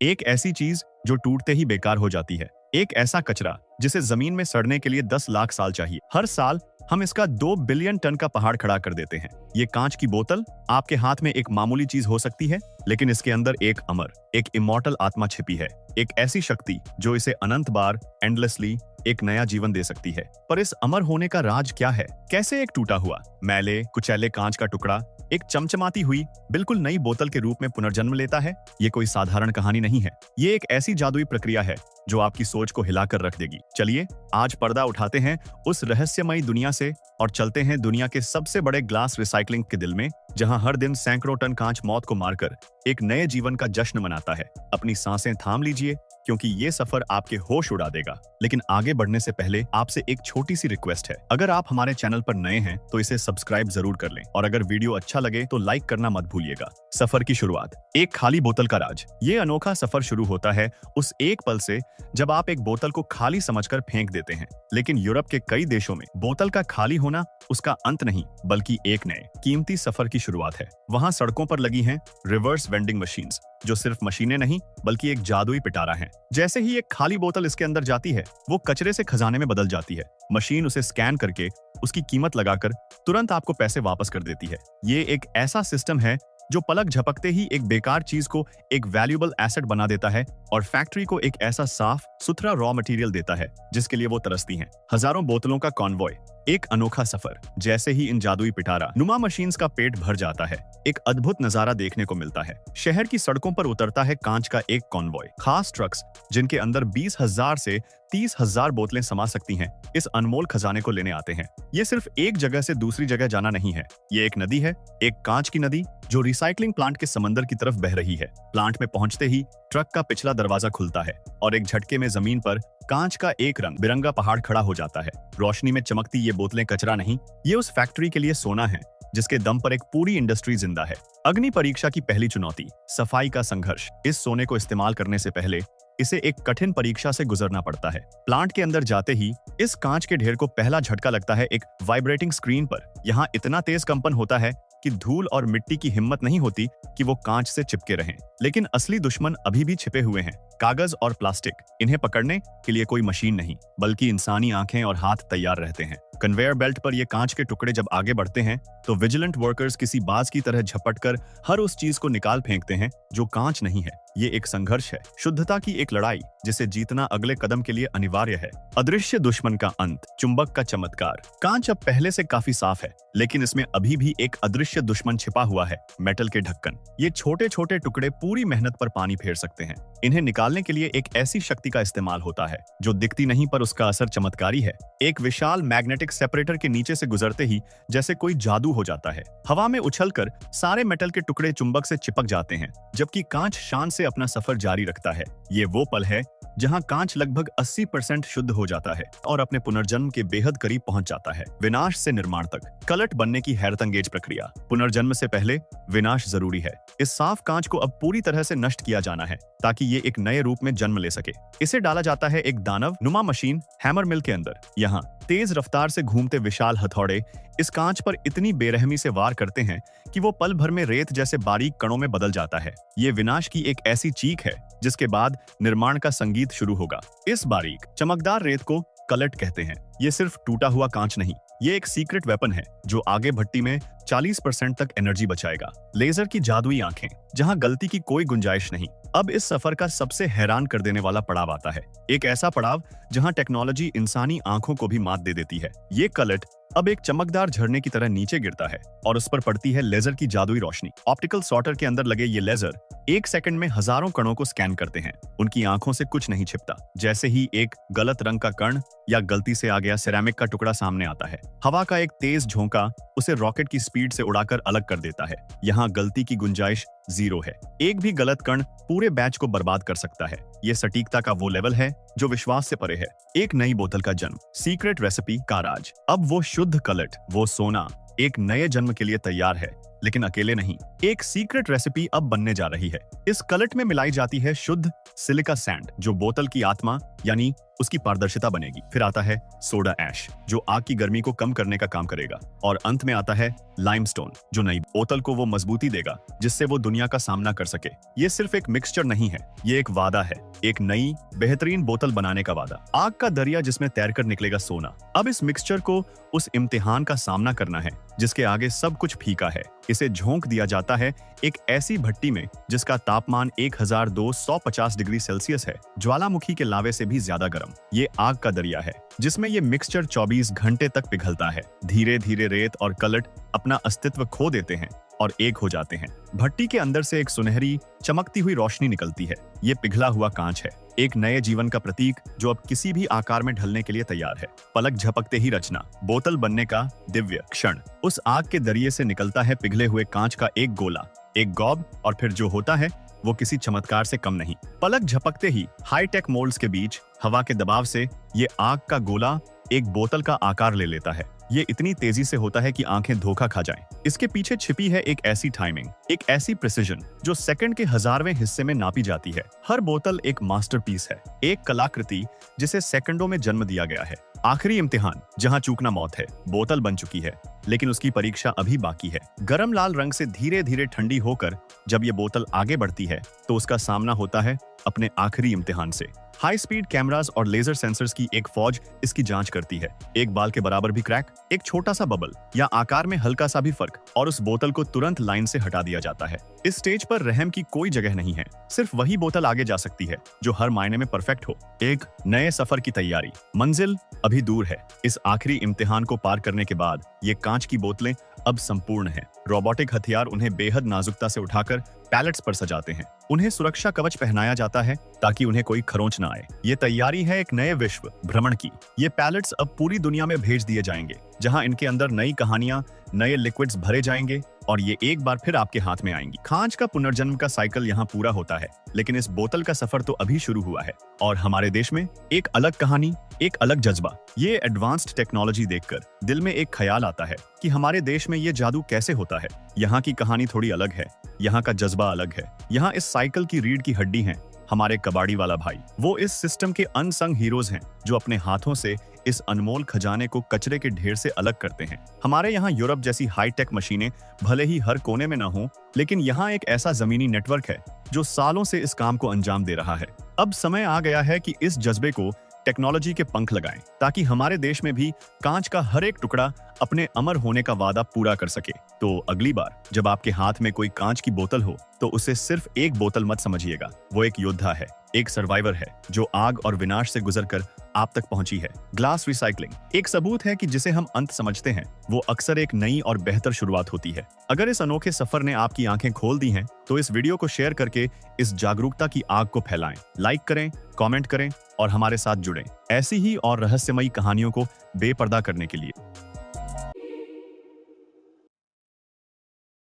एक ऐसी चीज जो टूटते ही बेकार हो जाती है। एक ऐसा कचरा जिसे जमीन में सड़ने के लिए 10 लाख साल चाहिए। हर साल हम इसका 2 बिलियन टन का पहाड़ खड़ा कर देते हैं। ये कांच की बोतल आपके हाथ में एक मामूली चीज हो सकती है, लेकिन इसके अंदर एक अमर, एक इमॉर्टल आत्मा छिपी है। एक ऐसी शक्ति जो इसे अनंत बार, एंडलेसली एक नया जीवन दे सकती है। पर इस अमर होने का राज क्या है? कैसे एक टूटा हुआ, मैले कुचैले कांच का टुकड़ा एक चमचमाती हुई बिल्कुल नई बोतल के रूप में पुनर्जन्म लेता है? ये कोई साधारण कहानी नहीं है। ये एक ऐसी जादुई प्रक्रिया है जो आपकी सोच को हिलाकर रख देगी। चलिए आज पर्दा उठाते हैं उस रहस्यमयी दुनिया से और चलते हैं दुनिया के सबसे बड़े ग्लास रिसाइकलिंग के दिल में, जहां हर दिन सैकड़ों टन कांच मौत को मारकर एक नए जीवन का जश्न मनाता है। अपनी सांसें थाम लीजिए, क्योंकि ये सफर आपके होश उड़ा देगा। लेकिन आगे बढ़ने से पहले आपसे एक छोटी सी रिक्वेस्ट है। अगर आप हमारे चैनल पर नए हैं तो इसे सब्सक्राइब जरूर कर लें, और अगर वीडियो अच्छा लगे तो लाइक करना मत भूलिएगा। सफर की शुरुआत, एक खाली बोतल का राज। ये अनोखा सफर शुरू होता है उस एक पल से जब आप एक बोतल को खाली समझकर फेंक देते हैं। लेकिन यूरोप के कई देशों में बोतल का खाली होना उसका अंत नहीं, बल्कि एक नए कीमती सफर की शुरुआत है। वहां सड़कों पर लगी हैं रिवर्स वेंडिंग मशीन्स, जो सिर्फ मशीनें नहीं बल्कि एक जादुई पिटारा है। जैसे ही एक खाली बोतल इसके अंदर जाती है, वो कचरे से खजाने में बदल जाती है। मशीन उसे स्कैन करके उसकी कीमत लगाकर तुरंत आपको पैसे वापस कर देती है। ये एक ऐसा सिस्टम है जो पलक झपकते ही एक बेकार चीज को एक वैल्यूएबल एसेट बना देता है और फैक्ट्री को एक ऐसा साफ सुथरा रॉ मटेरियल देता है जिसके लिए वो तरसती हैं। हजारों बोतलों का कॉन्वॉय, एक अनोखा सफर। जैसे ही इन जादुई पिटारा नुमा मशीन्स का पेट भर जाता है, एक अद्भुत नजारा देखने को मिलता है। शहर की सड़कों पर उतरता है कांच का एक कॉन्वॉय, खास ट्रक्स जिनके अंदर 20,000 से 30,000 बोतलें समा सकती हैं, इस अनमोल खजाने को लेने आते हैं। ये सिर्फ एक जगह से दूसरी जगह जाना नहीं है, ये एक नदी है, एक कांच की नदी जो रिसाइकलिंग प्लांट के समंदर की तरफ बह रही है। प्लांट में पहुंचते ही ट्रक का पिछला दरवाजा खुलता है और एक झटके में जमीन पर कांच का एक रंग बिरंगा पहाड़ खड़ा हो जाता है। रोशनी में चमकती ये बोतलें कचरा नहीं, ये उस फैक्ट्री के लिए सोना है जिसके दम पर एक पूरी इंडस्ट्री जिंदा है। अग्नि परीक्षा की पहली चुनौती, सफाई का संघर्ष। इस सोने को इस्तेमाल करने से पहले इसे एक कठिन परीक्षा से गुजरना पड़ता है। प्लांट के अंदर जाते ही इस कांच के ढेर को पहला झटका लगता है एक वाइब्रेटिंग स्क्रीन पर। यहाँ इतना तेज कंपन होता है कि धूल और मिट्टी की हिम्मत नहीं होती कि वो कांच से चिपके रहें। लेकिन असली दुश्मन अभी भी छिपे हुए हैं, कागज और प्लास्टिक। इन्हें पकड़ने के लिए कोई मशीन नहीं, बल्कि इंसानी आंखें और हाथ तैयार रहते हैं। कन्वेयर बेल्ट पर ये कांच के टुकड़े जब आगे बढ़ते हैं तो विजिलेंट वर्कर्स किसी बाज की तरह झपटकर हर उस चीज को निकाल फेंकते हैं जो कांच नहीं है। ये एक संघर्ष है, शुद्धता की एक लड़ाई जिसे जीतना अगले कदम के लिए अनिवार्य है। अदृश्य दुश्मन का अंत, चुंबक का चमत्कार। कांच अब पहले से काफी साफ है, लेकिन इसमें अभी भी एक अदृश्य दुश्मन छिपा हुआ है, मेटल के ढक्कन। ये छोटे छोटे टुकड़े पूरी मेहनत पर पानी फेर सकते हैं। इन्हें निकालने के लिए एक ऐसी शक्ति का इस्तेमाल होता है जो दिखती नहीं, पर उसका असर चमत्कारी है। एक विशाल मैग्नेटिक सेपरेटर के नीचे से गुजरते ही जैसे कोई जादू हो जाता है। हवा में उछलकर सारे मेटल के टुकड़े चुंबक से चिपक जाते हैं, जबकि कांच शान से अपना सफर जारी रखता है। ये वो पल है जहां कांच लगभग 80% शुद्ध हो जाता है और अपने पुनर्जन्म के बेहद करीब पहुंच जाता है। विनाश से निर्माण तक, कलट बनने की हैरतअंगेज प्रक्रिया। पुनर्जन्म से पहले विनाश जरूरी है। इस साफ कांच को अब पूरी तरह से नष्ट किया जाना है ताकि ये एक नए रूप में जन्म ले सके। इसे डाला जाता है एक दानव नुमा मशीन, हैमर मिल के अंदर। यहाँ तेज रफ्तार से घूमते विशाल हथौड़े इस कांच पर इतनी बेरहमी से वार करते हैं कि वो पल भर में रेत जैसे बारीक कणों में बदल जाता है। ये विनाश की एक ऐसी चीख है जिसके बाद निर्माण का संगीत शुरू होगा। इस बारीक चमकदार रेत को कलट कहते हैं। ये सिर्फ टूटा हुआ कांच नहीं, ये एक सीक्रेट वेपन है जो आगे भट्टी में 40% तक एनर्जी बचाएगा। लेजर की जादुई आंखें, जहां गलती की कोई गुंजाइश नहीं। अब इस सफर का सबसे हैरान कर देने वाला पड़ाव आता है, एक ऐसा पड़ाव जहां टेक्नोलॉजी इंसानी आंखों को भी मात दे देती है। ये कलट अब एक चमकदार झरने की तरह नीचे गिरता है और उस पर पड़ती है लेजर की जादुई रोशनी। ऑप्टिकल सॉर्टर के अंदर लगे ये लेजर 1 सेकंड में हजारों कणों को स्कैन करते हैं। उनकी आंखों से कुछ नहीं छिपता। जैसे ही एक गलत रंग का कण या गलती से आ गया सिरेमिक का टुकड़ा सामने आता है, हवा का एक तेज झोंका उसे रॉकेट की स्पीड से उड़ाकर अलग कर देता है। यहाँ गलती की गुंजाइश 0 है। एक भी गलत कण पूरे बैच को बर्बाद कर सकता है। ये सटीकता का वो लेवल है जो विश्वास से परे है। एक नई बोतल का जन्म, सीक्रेट रेसिपी का राज। अब वो शुद्ध कलट, वो सोना एक नए जन्म के लिए तैयार है, लेकिन अकेले नहीं। एक सीक्रेट रेसिपी अब बनने जा रही है। इस कलट में मिलाई जाती है शुद्ध सिलिका सैंड, जो बोतल की आत्मा यानी उसकी पारदर्शिता बनेगी। फिर आता है सोडा ऐश, जो आग की गर्मी को कम करने का काम करेगा। और अंत में आता है लाइमस्टोन, जो नई बोतल को वो मजबूती देगा जिससे वो दुनिया का सामना कर सके। ये सिर्फ एक मिक्सचर नहीं है, ये एक वादा है, एक नई बेहतरीन बोतल बनाने का वादा। आग का दरिया जिसमें तैरकर निकलेगा सोना। अब इस मिक्सचर को उस इम्तिहान का सामना करना है जिसके आगे सब कुछ फीका है। इसे झोंक दिया जाता है एक ऐसी भट्टी में जिसका तापमान 1250 डिग्री सेल्सियस है, ज्वालामुखी के लावे से भी ज्यादा गर्म। ये आग का दरिया है जिसमें ये मिक्सचर 24 घंटे तक पिघलता है। धीरे धीरे रेत और कलट अपना अस्तित्व खो देते हैं और एक हो जाते हैं। भट्टी के अंदर से एक सुनहरी चमकती हुई रोशनी निकलती है। ये पिघला हुआ कांच है, एक नए जीवन का प्रतीक जो अब किसी भी आकार में ढलने के लिए तैयार है। पलक झपकते ही रचना, बोतल बनने का दिव्य क्षण। उस आग के दरिये से निकलता है पिघले हुए कांच का एक गोला, एक गॉब, और फिर जो होता है वो किसी चमत्कार से कम नहीं। पलक झपकते ही हाईटेक मोल्ड्स के बीच हवा के दबाव से ये आग का गोला एक बोतल का आकार ले लेता है। ये इतनी तेजी से होता है कि आंखें धोखा खा जाएं। इसके पीछे छिपी है एक ऐसी टाइमिंग, एक ऐसी प्रिसिजन जो सेकंड के 1000वें हिस्से में नापी जाती है। हर बोतल एक मास्टरपीस है, एक कलाकृति जिसे सेकंडों में जन्म दिया गया है। आखिरी इम्तिहान जहां चूकना मौत है। बोतल बन चुकी है लेकिन उसकी परीक्षा अभी बाकी है। गरम लाल रंग से धीरे धीरे ठंडी होकर जब ये बोतल आगे बढ़ती है तो उसका सामना होता है अपने आखिरी इम्तिहान से। हाई स्पीड कैमरास और लेजर सेंसर्स की एक फौज इसकी जांच करती है। एक बाल के बराबर भी क्रैक, एक छोटा सा बबल या आकार में हल्का सा भी फर्क, और उस बोतल को तुरंत लाइन से हटा दिया जाता है। इस स्टेज पर रहम की कोई जगह नहीं है। सिर्फ वही बोतल आगे जा सकती है जो हर मायने में परफेक्ट हो। एक नए सफर की तैयारी, मंजिल अभी दूर है। इस आखिरी इम्तिहान को पार करने के बाद ये कांच की बोतलें अब संपूर्ण हैं। रोबोटिक हथियार उन्हें बेहद नाजुकता से उठाकर पैलेट्स पर सजाते हैं। उन्हें सुरक्षा कवच पहनाया जाता है ताकि उन्हें कोई खरोंच ना आए। ये तैयारी है एक नए विश्व भ्रमण की। ये पैलेट्स अब पूरी दुनिया में भेज दिए जाएंगे जहां इनके अंदर नई कहानियां, नए लिक्विड्स भरे जाएंगे और ये एक बार फिर आपके हाथ में आएंगी। कांच का पुनर्जन्म का साइकिल यहाँ पूरा होता है, लेकिन इस बोतल का सफर तो अभी शुरू हुआ है। और हमारे देश में एक अलग कहानी, एक अलग जज्बा। ये एडवांस्ड टेक्नोलॉजी देखकर दिल में एक ख्याल आता है कि हमारे देश में ये जादू कैसे होता है। यहाँ की कहानी थोड़ी अलग है, यहाँ का जज्बा अलग है। यहाँ इस साइकिल की रीढ़ की हड्डी हैं हमारे कबाड़ी वाला भाई। वो इस सिस्टम के अनसंग हीरोज हैं जो अपने हाथों से इस अनमोल खजाने को कचरे के ढेर से अलग करते हैं। हमारे यहाँ यूरोप जैसी हाईटेक मशीनें भले ही हर कोने में ना हो, लेकिन यहाँ एक ऐसा जमीनी नेटवर्क है जो सालों से इस काम को अंजाम दे रहा है। अब समय आ गया है कि इस जज्बे को टेक्नोलॉजी के पंख लगाएं ताकि हमारे देश में भी कांच का हर एक टुकड़ा अपने अमर होने का वादा पूरा कर सके। तो अगली बार जब आपके हाथ में कोई कांच की बोतल हो तो उसे सिर्फ एक बोतल मत समझिएगा। वो एक योद्धा है, एक सर्वाइवर है जो आग और विनाश से गुजरकर आप तक पहुंची है। ग्लास रिसाइकलिंग एक सबूत है कि जिसे हम अंत समझते हैं वो अक्सर एक नई और बेहतर शुरुआत होती है। अगर इस अनोखे सफर ने आपकी आंखें खोल दी हैं तो इस वीडियो को शेयर करके इस जागरूकता की आग को फैलाएं। लाइक करें, कमेंट करें और हमारे साथ जुड़ें ऐसी ही और रहस्यमयी कहानियों को बेपर्दा करने के लिए।